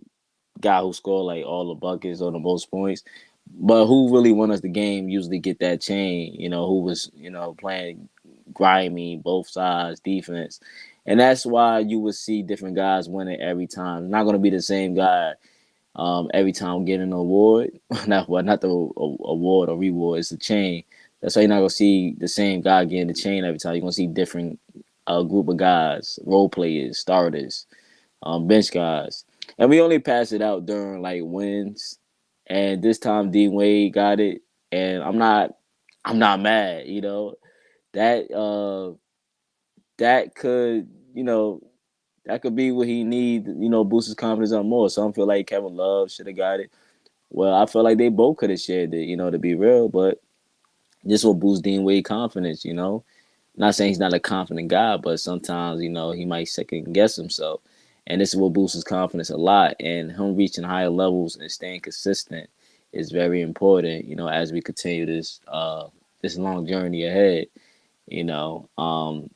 guy who scored like all the buckets or the most points, but who really won us the game usually get that chain, who was, playing grimy, both sides, defense. And that's why you would see different guys winning every time. It's not going to be the same guy every time getting an award. not the award or reward. It's the chain. That's why you're not going to see the same guy getting the chain every time. You're going to see different group of guys, role players, starters. bench guys, and we only pass it out during like wins. And this time, Dean Wade got it, and I'm not mad. That that could that could be what he need. Boost his confidence up more. Some feel like Kevin Love should have got it. Well, I feel like they both could have shared it. To be real, but this will boost Dean Wade confidence. Not saying he's not a confident guy, but sometimes he might second guess himself, and this will boost his confidence a lot. And him reaching higher levels and staying consistent is very important. As we continue this long journey ahead. You know, um,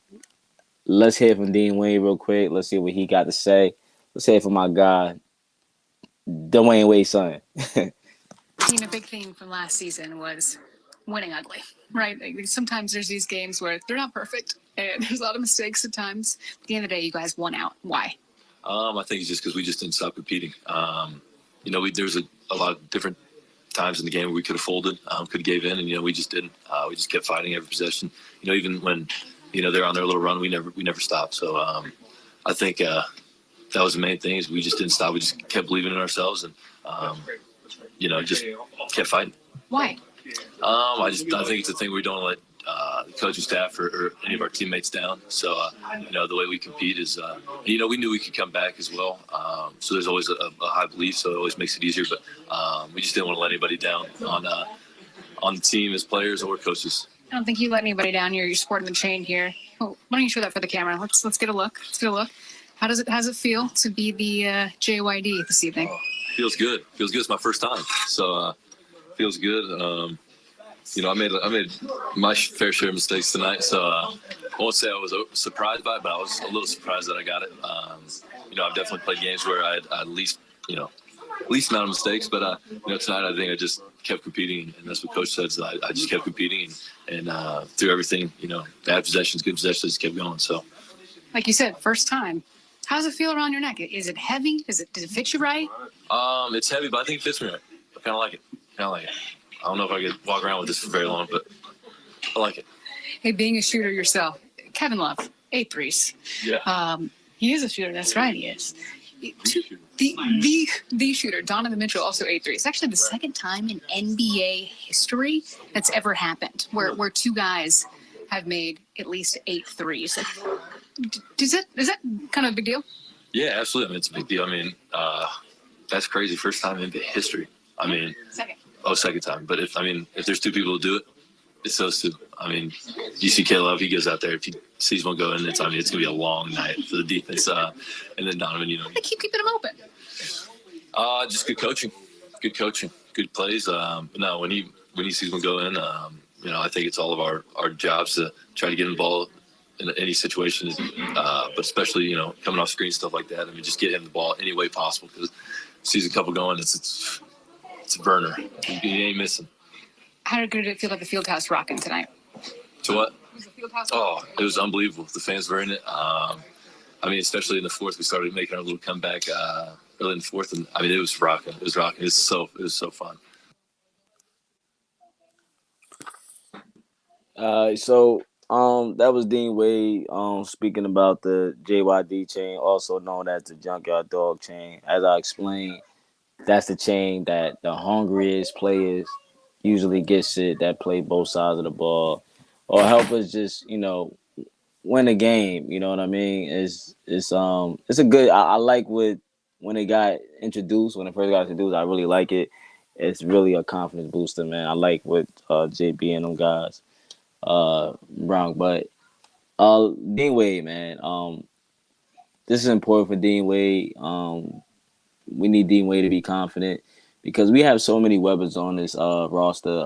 let's hear from Dean Wade real quick. Let's see what he got to say. Let's hear from my guy, Dwayne Wade's son. A big theme from last season was winning ugly, right? Like, sometimes there's these games where they're not perfect and there's a lot of mistakes at times. At the end of the day, you guys won out. Why? I think it's just because we just didn't stop competing. There's a lot of different times in the game where we could have folded, could have gave in, and we just didn't. We just kept fighting every possession. Even when they're on their little run, we never stopped. So I think that was the main thing, is we just didn't stop. We just kept believing in ourselves, and just kept fighting. Why? I think it's a thing we don't let the coaching staff or any of our teammates down. So the way we compete is we knew we could come back as well. So there's always a high belief, so it always makes it easier. But we just didn't want to let anybody down on the team as players or coaches. I don't think you let anybody down. You're sporting the chain here. Oh, why don't you show that for the camera? Let's get a look. How does it feel to be the JYD this evening? Feels good. It's my first time, so feels good. I made my fair share of mistakes tonight, so I won't say I was surprised by it, but I was a little surprised that I got it. I've definitely played games where I had at least amount of mistakes, but tonight I think I just kept competing, and that's what Coach said. So I just kept competing, and through everything, bad possessions, good possessions, I just kept going. So, like you said, first time. How does it feel around your neck? Is it heavy? Does it fit you right? It's heavy, but I think it fits me right. I kind of like it. I don't know if I could walk around with this for very long, but I like it. Hey, being a shooter yourself, Kevin Love, 8 threes. Yeah. He is a shooter. That's right, he is. The shooter, Donovan Mitchell, also 8 threes. It's actually the second time in NBA history that's ever happened where two guys have made at least 8 threes. Is that kind of a big deal? Yeah, absolutely. I mean, it's a big deal. That's crazy. First time in history. Second. Oh, second time. But if there's two people who do it, it's those two. You see K-Love, he goes out there. If he sees one go in, it's going to be a long night for the defense. And then Donovan, They keep keeping him open. Just good coaching, good plays. No, when he sees one go in, I think it's all of our jobs to try to get him the ball in any situation, but especially coming off screen, stuff like that. Just get him the ball any way possible, because sees a couple going, it's a burner. He ain't missing. How good did it feel at the Fieldhouse rocking tonight? To what? Was the Fieldhouse It was unbelievable. The fans were in it. Especially in the fourth, we started making our little comeback early in the fourth, and it was rocking. It was so fun. So that was Dean Wade speaking about the JYD chain, also known as the Junkyard Dog chain. As I explained, that's the chain that the hungriest players usually gets it, that play both sides of the ball or help us just win a game. You know what I mean? It's a good. I like when it got introduced. When it first got introduced, I really like it. It's really a confidence booster, man. I like what JB and them guys wrong, but Dean Wade, man. This is important for Dean Wade. We need Dean Wade to be confident because we have so many weapons on this roster.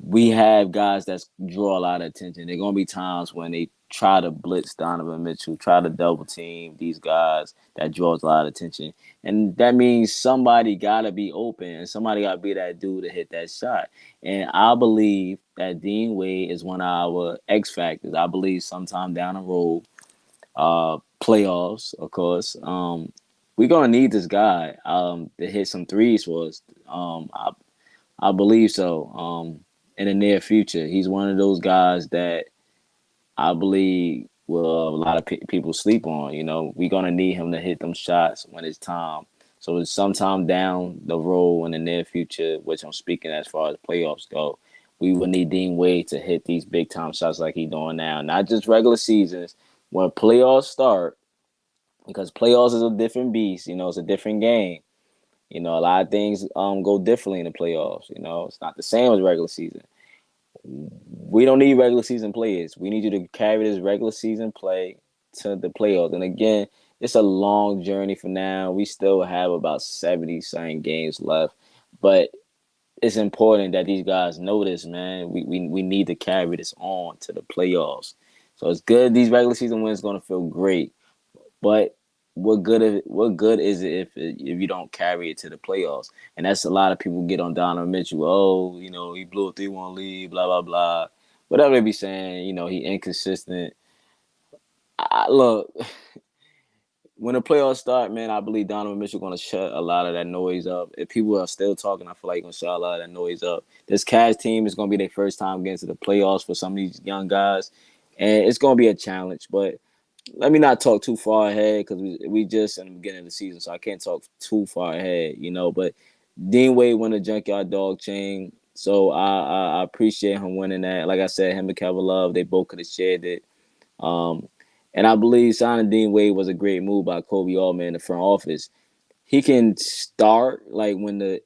We have guys that draw a lot of attention. There are going to be times when they try to blitz Donovan Mitchell, try to double team these guys that draws a lot of attention. And that means somebody got to be open and somebody got to be that dude to hit that shot. And I believe that Dean Wade is one of our X factors. I believe sometime down the road, playoffs, of course, we're going to need this guy to hit some threes for us. I believe so. In the near future, he's one of those guys that I believe will a lot of people sleep on. You know, we're gonna need him to hit them shots when it's time. So it's sometime down the road in the near future, which I'm speaking as far as playoffs go, we will need Dean Wade to hit these big time shots like he's doing now. Not just regular seasons. When playoffs start, because playoffs is a different beast. You know, it's a different game. You know, a lot of things go differently in the playoffs. You know, it's not the same as regular season. We don't need regular season players. We need you to carry this regular season play to the playoffs. And again, it's a long journey for now. We still have about 70 something games left. But it's important that these guys know this, man. We need to carry this on to the playoffs. So it's good. These regular season wins going to feel great. But what good is it if you don't carry it to the playoffs? And that's a lot of people get on Donovan Mitchell. Oh, you know, he blew a 3-1 lead, blah blah blah. Whatever they be saying, you know, he inconsistent. Look, when the playoffs start, man, I believe Donovan Mitchell gonna shut a lot of that noise up. If people are still talking, I feel like he's gonna shut a lot of that noise up. This Cavs team is gonna be their first time getting to the playoffs for some of these young guys, and it's gonna be a challenge. But let me not talk too far ahead because we just in the beginning of the season, so I can't talk too far ahead, you know. But Dean Wade won the Junkyard Dog chain, so I appreciate him winning that. Like I said, him and Kevin Love, they both could have shared it. Um, and I believe signing Dean Wade was a great move by Kobe Altman in the front office. He can start like when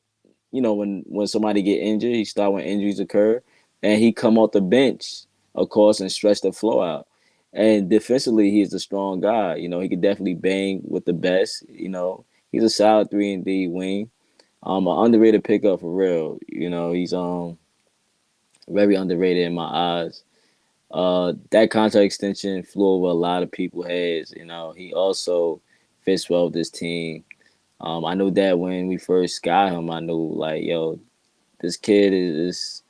when somebody get injured, he start when injuries occur, and he come off the bench, of course, and stretch the floor out. And defensively, he's a strong guy. You know, he could definitely bang with the best. You know, he's a solid 3-and-D wing. An underrated pickup for real. You know, he's very underrated in my eyes. That contract extension flew over a lot of people's heads. You know, he also fits well with this team. I knew that when we first got him, I knew like, yo, this kid is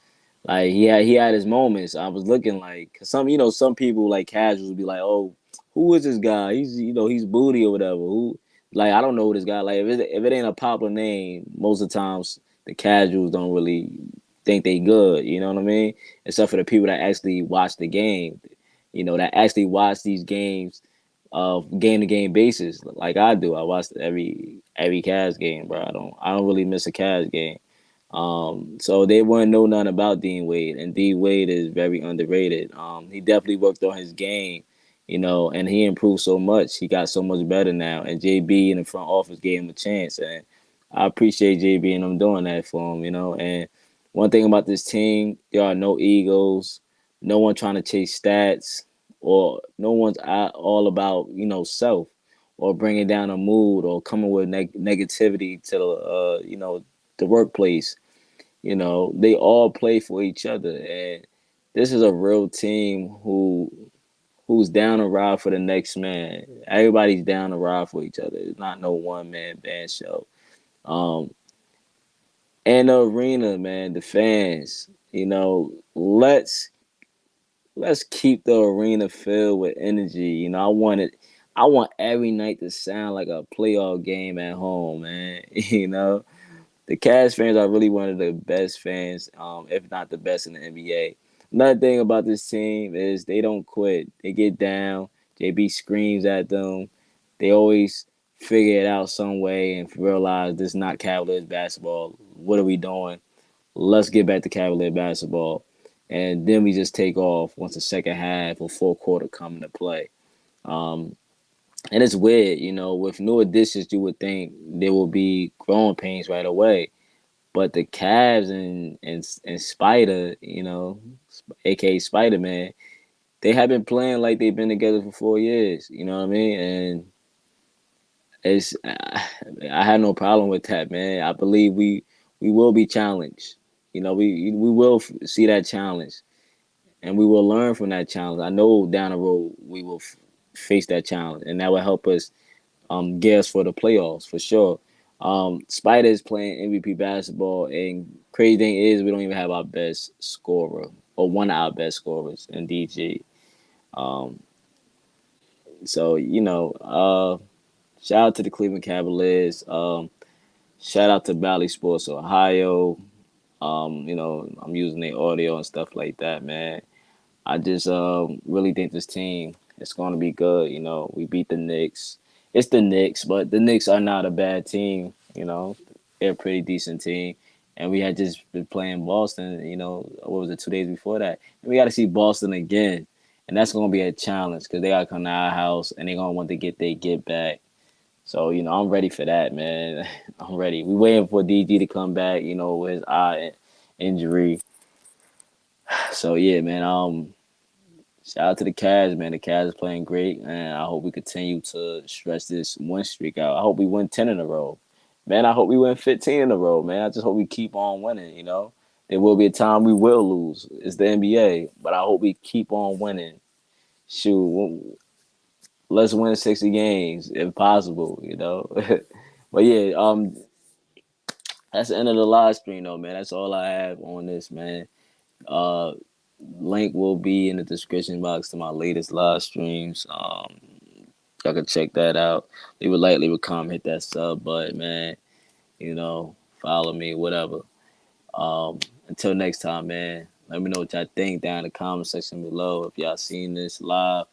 like he had his moments. I was looking like some people like casuals would be like, oh, who is this guy? He's booty or whatever. Who like I don't know this guy. Like if it ain't a popular name, most of the times the casuals don't really think they good. You know what I mean? Except for the people that actually watch the game. You know, that actually watch these games of game to game basis like I do. I watch every Cavs game, bro. I don't really miss a Cavs game. So they wouldn't know nothing about Dean Wade, and Dean Wade is very underrated. He definitely worked on his game, you know, and he improved so much. He got so much better now, and JB in the front office gave him a chance, and I appreciate JB and them doing that for him, you know. And one thing about this team, there are no egos, no one trying to chase stats, or no one's all about self or bringing down a mood or coming with negativity to the workplace. You know, they all play for each other, and this is a real team who's down to ride for the next man. Everybody's down to ride for each other. It's not no one man band show. And the arena, man, the fans. You know, let's keep the arena filled with energy. You know, I want every night to sound like a playoff game at home, man. You know. The Cavs fans are really one of the best fans, if not the best in the NBA. Another thing about this team is they don't quit. They get down. JB screams at them. They always figure it out some way and realize this is not Cavaliers basketball. What are we doing? Let's get back to Cavalier basketball. And then we just take off once the second half or fourth quarter come into play. Um, and it's weird, you know, with new additions, you would think there will be growing pains right away. But the Cavs and Spider, you know, aka Spider Man, they have been playing like they've been together for 4 years. You know what I mean? And it's I have no problem with that, man. I believe we will be challenged. You know, we will see that challenge, and we will learn from that challenge. I know down the road we will face that challenge, and that will help us get us for the playoffs for sure. Spider is playing MVP basketball, and crazy thing is we don't even have our best scorer or one of our best scorers in DG. Um, so shout out to the Cleveland Cavaliers. Shout out to Valley Sports Ohio. I'm using their audio and stuff like that, man. I just really think this team It's going to be good. You know, we beat the Knicks. It's the Knicks, but the Knicks are not a bad team. You know, they're a pretty decent team. And we had just been playing Boston, you know, what was it, 2 days before that? And we got to see Boston again. And that's going to be a challenge because they got to come to our house and they're going to want to get their get back. So, you know, I'm ready for that, man. I'm ready. We waiting for DG to come back, you know, with his eye injury. So, yeah, man, shout out to the Cavs, man. The Cavs is playing great, and I hope we continue to stretch this win streak out. I hope we win 10 in a row. Man, I hope we win 15 in a row, man. I just hope we keep on winning, you know. There will be a time we will lose. It's the NBA, but I hope we keep on winning. Shoot, let's win 60 games if possible, you know. But yeah, that's the end of the live stream though, man. That's all I have on this, man. Uh Link will be in the description box to my latest live streams. Y'all can check that out. Leave a like, leave a comment, hit that sub button, man. You know, follow me, whatever. Until next time, man. Let me know what y'all think down in the comment section below. If y'all seen this live.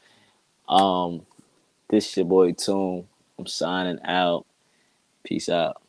This your boy Tune. I'm signing out. Peace out.